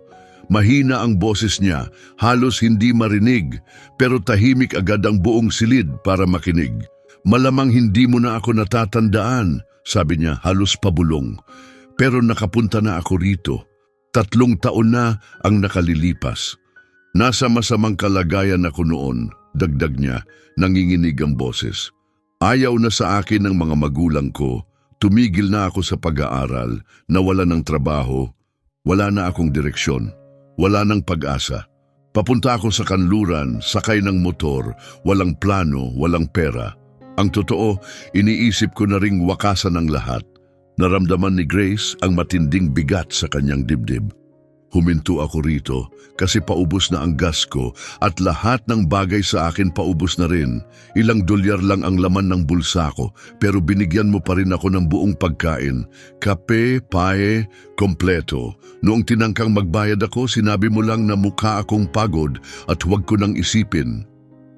Mahina ang boses niya, halos hindi marinig, pero tahimik agad ang buong silid para makinig. Malamang hindi mo na ako natatandaan, sabi niya halos pabulong. Pero nakapunta na ako rito. 3 taon na ang nakalilipas. Nasa masamang kalagayan ako noon, dagdag niya, nanginginig ang boses. Ayaw na sa akin ng mga magulang ko, tumigil na ako sa pag-aaral, nawala ng trabaho, wala na akong direksyon, wala ng pag-asa. Papunta ako sa kanluran, sakay ng motor, walang plano, walang pera. Ang totoo, iniisip ko na ring wakasan ang lahat. Naramdaman ni Grace ang matinding bigat sa kanyang dibdib. Huminto ako rito kasi paubos na ang gas ko at lahat ng bagay sa akin paubos na rin. Ilang dolyar lang ang laman ng bulsa ko pero binigyan mo pa rin ako ng buong pagkain. Kape, pae, kompleto. Noong tinangkang magbayad ako, sinabi mo lang na mukha akong pagod at huwag ko nang isipin.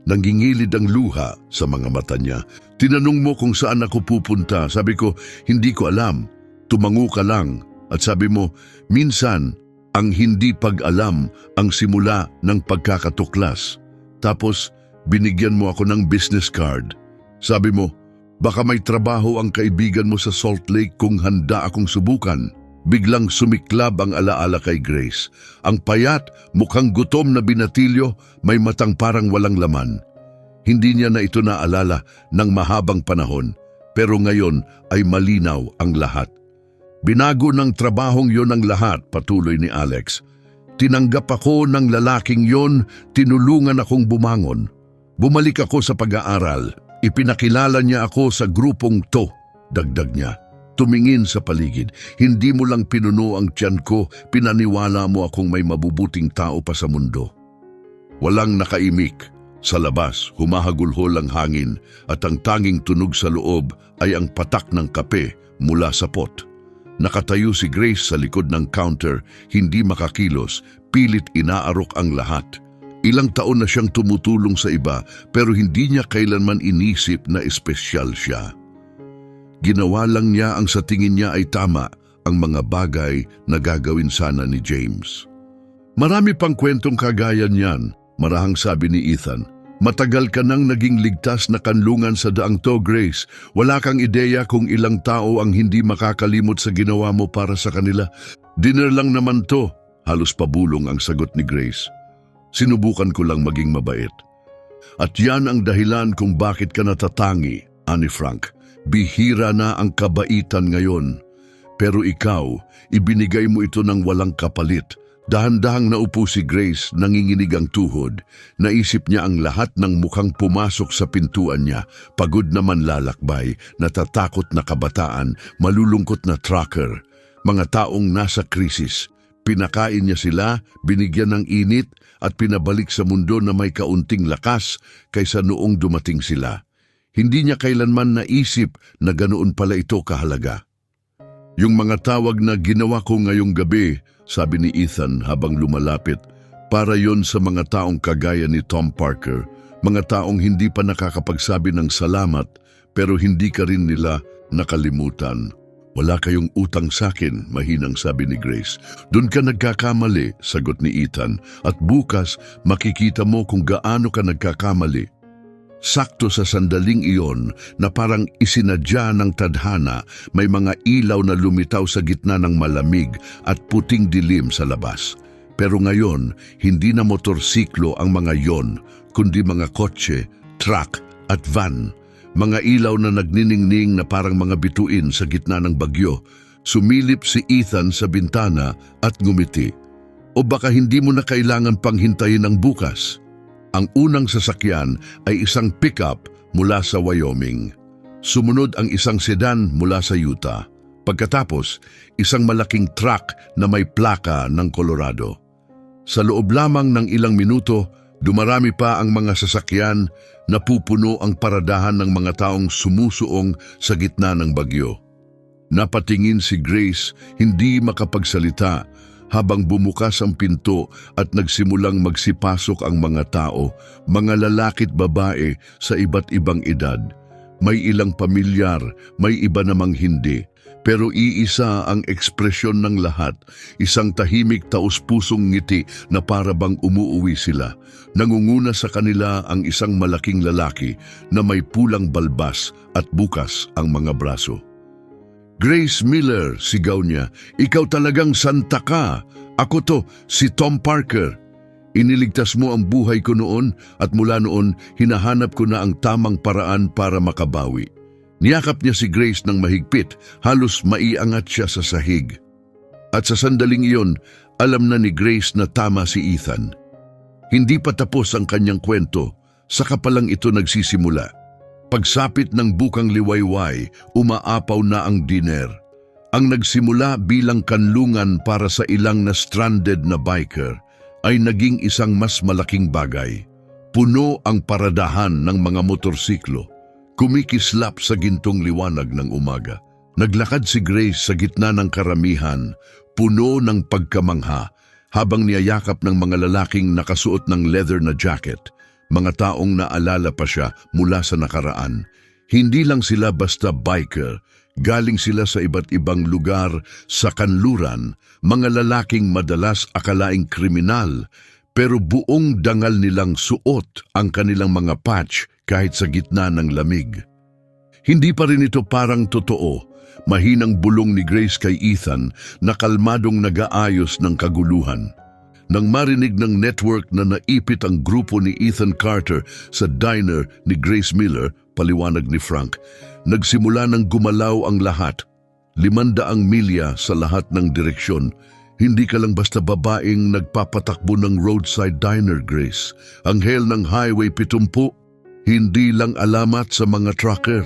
Nangingilid ang luha sa mga mata niya. Tinanong mo kung saan ako pupunta. Sabi ko, hindi ko alam. Tumango ka lang. At sabi mo, minsan, ang hindi pag-alam ang simula ng pagkakatuklas. Tapos, binigyan mo ako ng business card. Sabi mo, baka may trabaho ang kaibigan mo sa Salt Lake kung handa akong subukan. Biglang sumiklab ang alaala kay Grace. Ang payat, mukhang gutom na binatilyo, may matang parang walang laman. Hindi niya na ito naalala ng mahabang panahon, pero ngayon ay malinaw ang lahat. Binago ng trabahong yon ang lahat, patuloy ni Alex. Tinanggap ako ng lalaking yon, tinulungan akong bumangon. Bumalik ako sa pag-aaral. Ipinakilala niya ako sa grupong to, dagdag niya. Tumingin sa paligid. Hindi mo lang pinuno ang tiyan ko, pinaniwala mo akong may mabubuting tao pa sa mundo. Walang nakaimik. Sa labas, humahagulhol ang hangin at ang tanging tunog sa loob ay ang patak ng kape mula sa pot. Nakatayo si Grace sa likod ng counter, hindi makakilos, pilit inaarok ang lahat. Ilang taon na siyang tumutulong sa iba pero hindi niya kailanman inisip na espesyal siya. Ginawa lang niya ang sa tingin niya ay tama, ang mga bagay na gagawin sana ni James. Marami pang kwentong kagaya niyan, marahang sabi ni Ethan. Matagal ka nang naging ligtas na kanlungan sa daang to, Grace. Wala kang ideya kung ilang tao ang hindi makakalimot sa ginawa mo para sa kanila. Dinner lang naman to, halos pabulong ang sagot ni Grace. Sinubukan ko lang maging mabait. At yan ang dahilan kung bakit ka natatangi, ani Frank. Bihira na ang kabaitan ngayon. Pero ikaw, ibinigay mo ito ng walang kapalit. Dahan-dahang naupo si Grace, nanginginig ang tuhod. Naisip niya ang lahat ng mukhang pumasok sa pintuan niya. Pagod na manlalakbay, natatakot na kabataan, malulungkot na trucker. Mga taong nasa krisis. Pinakain niya sila, binigyan ng init at pinabalik sa mundo na may kaunting lakas kaysa noong dumating sila. Hindi niya kailanman naisip na ganoon pala ito kahalaga. Yung mga tawag na ginawa ko ngayong gabi, sabi ni Ethan habang lumalapit, para yon sa mga taong kagaya ni Tom Parker, mga taong hindi pa nakakapagsabi ng salamat pero hindi ka rin nila nakalimutan. Wala kayong utang sakin, mahinang sabi ni Grace. Doon ka nagkakamali, sagot ni Ethan, at bukas makikita mo kung gaano ka nagkakamali. Sakto sa sandaling iyon na parang isinadya ng tadhana, may mga ilaw na lumitaw sa gitna ng malamig at puting dilim sa labas. Pero ngayon, hindi na motorsiklo ang mga yon, kundi mga kotse, truck at van. Mga ilaw na nagniningning na parang mga bituin sa gitna ng bagyo. Sumilip si Ethan sa bintana at ngumiti. O baka hindi mo na kailangan pang hintayin ang bukas? Ang unang sasakyan ay isang pickup mula sa Wyoming. Sumunod ang isang sedan mula sa Utah. Pagkatapos, isang malaking truck na may plaka ng Colorado. Sa loob lamang ng ilang minuto, dumarami pa ang mga sasakyan, napupuno ang paradahan ng mga taong sumusuong sa gitna ng bagyo. Napatingin si Grace, hindi makapagsalita. habang bumukas ang pinto at nagsimulang magsipasok ang mga tao, mga lalaki't babae sa iba't ibang edad. May ilang pamilyar, may iba namang hindi. Pero iisa ang ekspresyon ng lahat, isang tahimik taos-pusong ngiti na para bang umuuwi sila. Nangunguna sa kanila ang isang malaking lalaki na may pulang balbas at bukas ang mga braso. "Grace Miller," sigaw niya, "ikaw talagang santa ka. Ako to, si Tom Parker. Iniligtas mo ang buhay ko noon at mula noon hinahanap ko na ang tamang paraan para makabawi." Niyakap niya si Grace ng mahigpit, halos maiangat siya sa sahig. At sa sandaling iyon, alam na ni Grace na tama si Ethan. Hindi pa tapos ang kanyang kwento, saka pa lang ito nagsisimula. Pagsapit ng bukang liwayway, umaapaw na ang diner. Ang nagsimula bilang kanlungan para sa ilang na stranded na biker ay naging isang mas malaking bagay. Puno ang paradahan ng mga motorsiklo. Kumikislap sa gintong liwanag ng umaga. Naglakad si Grace sa gitna ng karamihan, puno ng pagkamangha, habang niyayakap ng mga lalaking nakasuot ng leather na jacket, mga taong naalala pa siya mula sa nakaraan. Hindi lang sila basta biker, galing sila sa iba't ibang lugar sa kanluran, mga lalaking madalas akalaing kriminal, pero buong dangal nilang suot ang kanilang mga patch kahit sa gitna ng lamig. Hindi pa rin ito parang totoo. Mahinang bulong ni Grace kay Ethan na kalmadong nag-aayos ng kaguluhan. Nang marinig ng network na naipit ang grupo ni Ethan Carter sa diner ni Grace Miller, paliwanag ni Frank, nagsimula ng gumalaw ang lahat. 500 milya sa lahat ng direksyon. Hindi ka lang basta babaeng nagpapatakbo ng roadside diner, Grace. Anghel ng Highway 70. Hindi lang alamat sa mga trucker.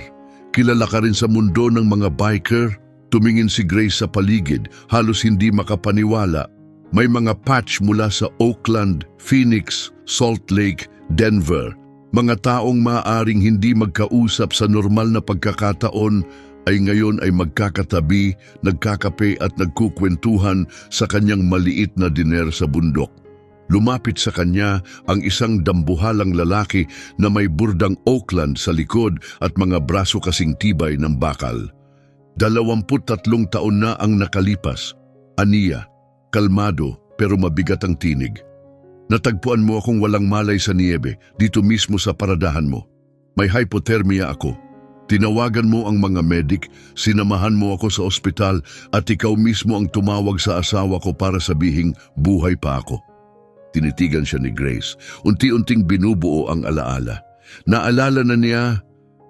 Kilala ka rin sa mundo ng mga biker. Tumingin si Grace sa paligid, halos hindi makapaniwala. May mga patch mula sa Oakland, Phoenix, Salt Lake, Denver. Mga taong maaaring hindi magkausap sa normal na pagkakataon ay ngayon ay magkakatabi, nagkakape at nagkukwentuhan sa kanyang maliit na diner sa bundok. Lumapit sa kanya ang isang dambuhalang lalaki na may burdang Oakland sa likod at mga braso kasing tibay ng bakal. 23 taon na ang nakalipas. Aniya, kalmado pero mabigat ang tinig. "Natagpuan mo akong walang malay sa niebe, dito mismo sa paradahan mo. May hypothermia ako. Tinawagan mo ang mga medic, sinamahan mo ako sa ospital at ikaw mismo ang tumawag sa asawa ko para sabihing buhay pa ako." Tinitigan siya ni Grace. Unti-unting binubuo ang alaala. Naalala na niya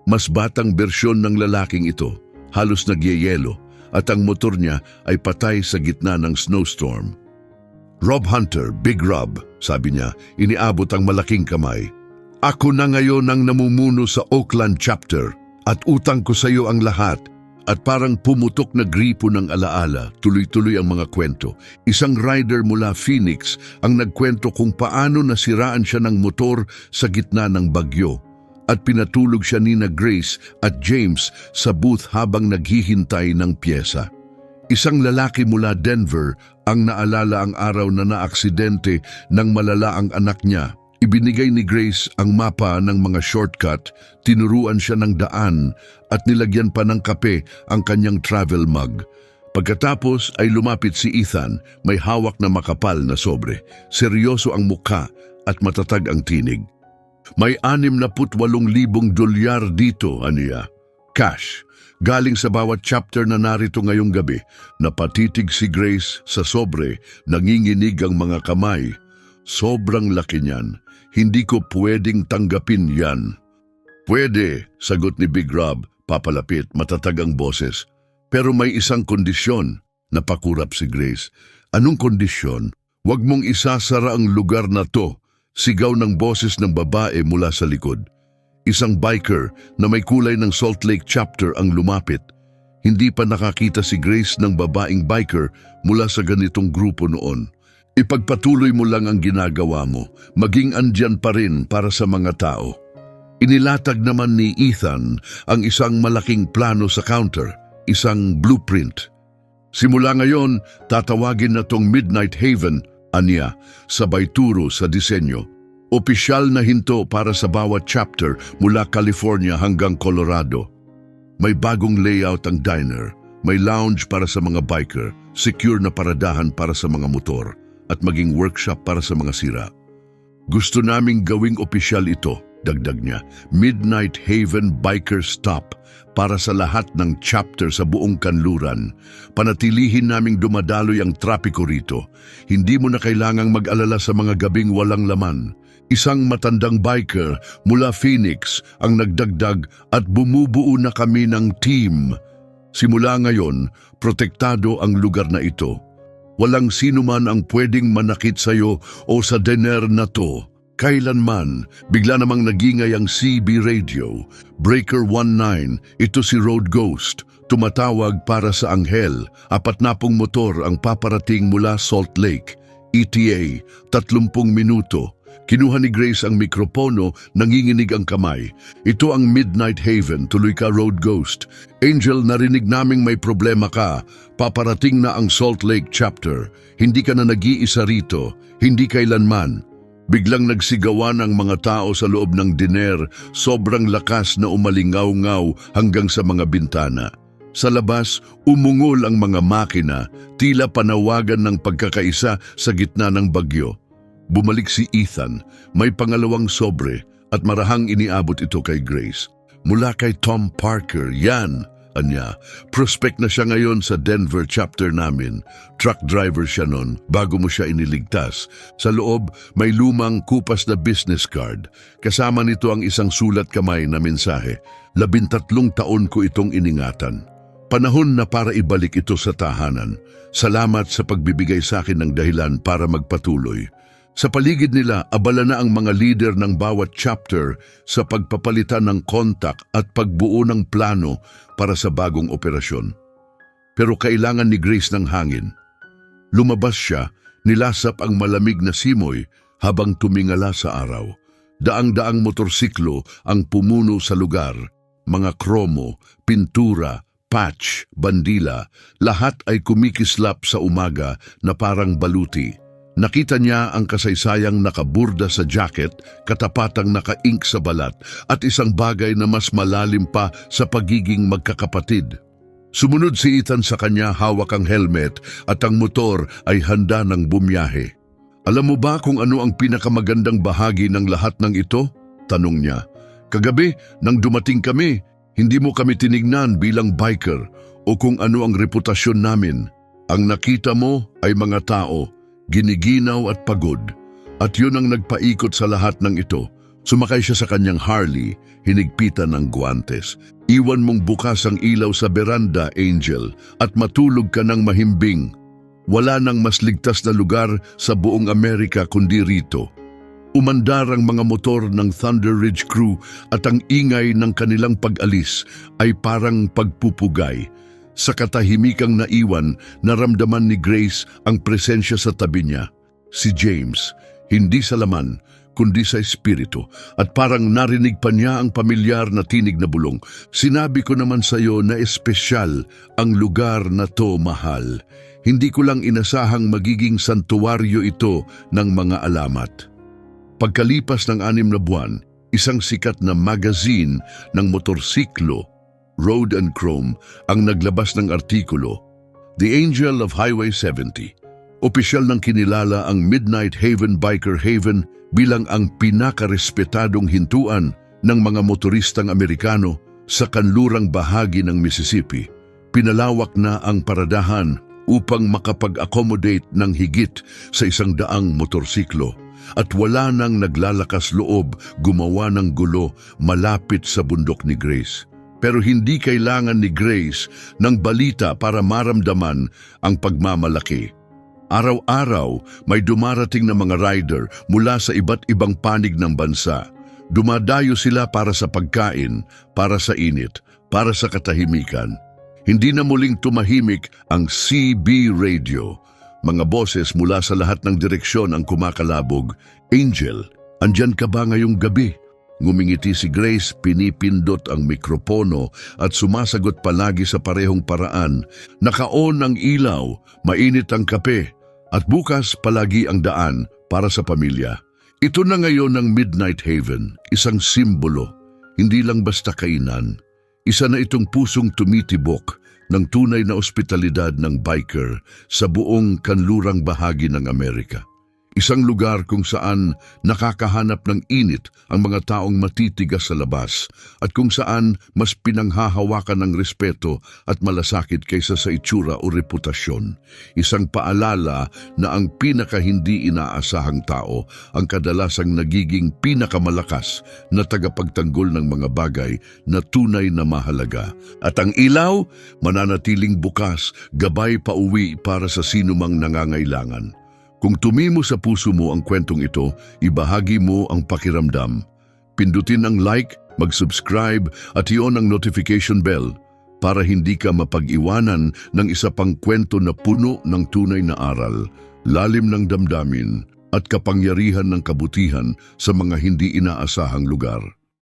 mas batang bersyon ng lalaking ito, halos nagyeyelo, at ang motor niya ay patay sa gitna ng snowstorm. "Rob Hunter, Big Rob," sabi niya, iniabot ang malaking kamay. "Ako na ngayon ang namumuno sa Oakland chapter at utang ko sa iyo ang lahat." At parang pumutok na gripo ng alaala, tuloy-tuloy ang mga kwento. Isang rider mula Phoenix ang nagkwento kung paano nasiraan siya ng motor sa gitna ng bagyo at pinatulog siya ni Grace at James sa booth habang naghihintay ng pyesa. Isang lalaki mula Denver ang naalala ang araw na naaksidente ng malala ang anak niya. Ibinigay ni Grace ang mapa ng mga shortcut, tinuruan siya ng daan at nilagyan pa ng kape ang kanyang travel mug. Pagkatapos ay lumapit si Ethan, may hawak na makapal na sobre. Seryoso ang mukha at matatag ang tinig. "May 68,000 dolyar dito, aniya. Cash. Galing sa bawat chapter na narito ngayong gabi." Napatitig si Grace sa sobre, nanginginig ang mga kamay. "Sobrang laki niyan. Hindi ko pwedeng tanggapin yan." "Pwede," sagot ni Big Rob, papalapit, matatag ang boses. "Pero may isang kondisyon," napakurap si Grace. "Anong kondisyon?" "Huwag mong isasara ang lugar na to," sigaw ng boses ng babae mula sa likod. Isang biker na may kulay ng Salt Lake chapter ang lumapit. Hindi pa nakakita si Grace ng babaeng biker mula sa ganitong grupo noon. "Ipagpatuloy mo lang ang ginagawa mo, maging andyan pa rin para sa mga tao." Inilatag naman ni Ethan ang isang malaking plano sa counter, isang blueprint. Simula ngayon, tatawagin na tong Midnight Haven, aniya, sabay turo sa disenyo. Opisyal na hinto para sa bawat chapter mula California hanggang Colorado. May bagong layout ang diner, may lounge para sa mga biker, secure na paradahan para sa mga motor, at maging workshop para sa mga sira. Gusto naming gawing opisyal ito, dagdag niya, Midnight Haven Biker Stop para sa lahat ng chapter sa buong kanluran. Panatilihin naming dumadaloy ang trapiko rito. Hindi mo na kailangang mag-alala sa mga gabing walang laman. Isang matandang biker mula Phoenix ang nagdagdag at bumubuo na kami ng team. Simula ngayon, protektado ang lugar na ito. Walang sino man ang pwedeng manakit sa'yo o sa diner na to. Kailanman, bigla namang nagingay ang CB Radio. Breaker 19, ito si Road Ghost. Tumatawag para sa Anghel. 40 motor ang paparating mula Salt Lake. ETA, 30 minuto. Kinuha ni Grace ang mikropono, nanginginig ang kamay. Ito ang Midnight Haven, tuloy ka Road Ghost. Angel, narinig naming may problema ka. Paparating na ang Salt Lake chapter. Hindi ka na nag-iisa rito. Hindi kailanman. Biglang nagsigawan ang mga tao sa loob ng diner, sobrang lakas na umalingaw-ngaw hanggang sa mga bintana. Sa labas, umungol ang mga makina, tila panawagan ng pagkakaisa sa gitna ng bagyo. Bumalik si Ethan, may pangalawang sobre at marahang iniabot ito kay Grace. Mula kay Tom Parker, yan, anya. Prospect na siya ngayon sa Denver chapter namin. Truck driver siya nun bago mo siya iniligtas. Sa loob, may lumang kupas na business card. Kasama nito ang isang sulat kamay na mensahe. 13 taon ko itong iningatan. Panahon na para ibalik ito sa tahanan. Salamat sa pagbibigay sa akin ng dahilan para magpatuloy. Sa paligid nila, abala na ang mga leader ng bawat chapter sa pagpapalitan ng kontak at pagbuo ng plano para sa bagong operasyon. Pero kailangan ni Grace ng hangin. Lumabas siya, nilasap ang malamig na simoy habang tumingala sa araw. Daang-daang motorsiklo ang pumuno sa lugar. Mga kromo, pintura, patch, bandila, lahat ay kumikislap sa umaga na parang baluti. Nakita niya ang kasaysayang nakaburda sa jacket, katapatang naka-ink sa balat at isang bagay na mas malalim pa sa pagiging magkakapatid. Sumunod si Ethan sa kanya, hawak ang helmet at ang motor ay handa ng bumiyahe. Alam mo ba kung ano ang pinakamagandang bahagi ng lahat ng ito? Tanong niya. Kagabi, nang dumating kami, hindi mo kami tinignan bilang biker o kung ano ang reputasyon namin. Ang nakita mo ay mga tao, giniginaw at pagod. At yun ang nagpaikot sa lahat ng ito. Sumakay siya sa kanyang Harley, hinigpitan ng guwantes. Iwan mong bukas ang ilaw sa beranda, Angel, at matulog ka ng mahimbing. Wala nang mas ligtas na lugar sa buong Amerika kundi rito. Umandar ang mga motor ng Thunder Ridge Crew at ang ingay ng kanilang pag-alis ay parang pagpupugay. Sa katahimikang naiwan, naramdaman ni Grace ang presensya sa tabi niya. Si James, hindi sa laman, kundi sa espiritu, at parang narinig pa niya ang pamilyar na tinig na bulong. Sinabi ko naman sa iyo na espesyal ang lugar na to, mahal. Hindi ko lang inasahang magiging santuwaryo ito ng mga alamat. Pagkalipas ng 6 na buwan, isang sikat na magazine ng motorsiklo, Road and Chrome, ang naglabas ng artikulo, The Angel of Highway 70. Opisyal nang kinilala ang Midnight Haven Biker Haven bilang ang pinakarespetadong hintuan ng mga motoristang Amerikano sa kanlurang bahagi ng Mississippi. Pinalawak na ang paradahan upang makapag-accommodate ng higit sa 100 motorsiklo. At wala nang naglalakas loob gumawa ng gulo malapit sa bundok ni Grace. Pero hindi kailangan ni Grace ng balita para maramdaman ang pagmamalaki. Araw-araw may dumarating na mga rider mula sa iba't ibang panig ng bansa. Dumadayo sila para sa pagkain, para sa init, para sa katahimikan. Hindi na muling tumahimik ang CB Radio. Mga boses mula sa lahat ng direksyon ang kumakalabog. Angel, andyan ka ba ngayong gabi? Ngumingiti si Grace, pinipindot ang mikropono at sumasagot palagi sa parehong paraan. Nakaon ang ilaw, mainit ang kape, at bukas palagi ang daan para sa pamilya. Ito na ngayon ang Midnight Haven, isang simbolo, hindi lang basta kainan. Isa na itong pusong tumitibok ng tunay na ospitalidad ng biker sa buong kanlurang bahagi ng Amerika. Isang lugar kung saan nakakahanap ng init ang mga taong matitigas sa labas at kung saan mas pinanghahawakan ng respeto at malasakit kaysa sa itsura o reputasyon. Isang paalala na ang pinaka-hindi inaasahang tao ang kadalasang nagiging pinakamalakas na tagapagtanggol ng mga bagay na tunay na mahalaga. At ang ilaw, mananatiling bukas, gabay pauwi para sa sinumang nangangailangan. Kung tumimo sa puso mo ang kwentong ito, ibahagi mo ang pakiramdam. Pindutin ang like, mag-subscribe at iyon ang notification bell para hindi ka mapag-iwanan ng isa pang kwento na puno ng tunay na aral, lalim ng damdamin at kapangyarihan ng kabutihan sa mga hindi inaasahang lugar.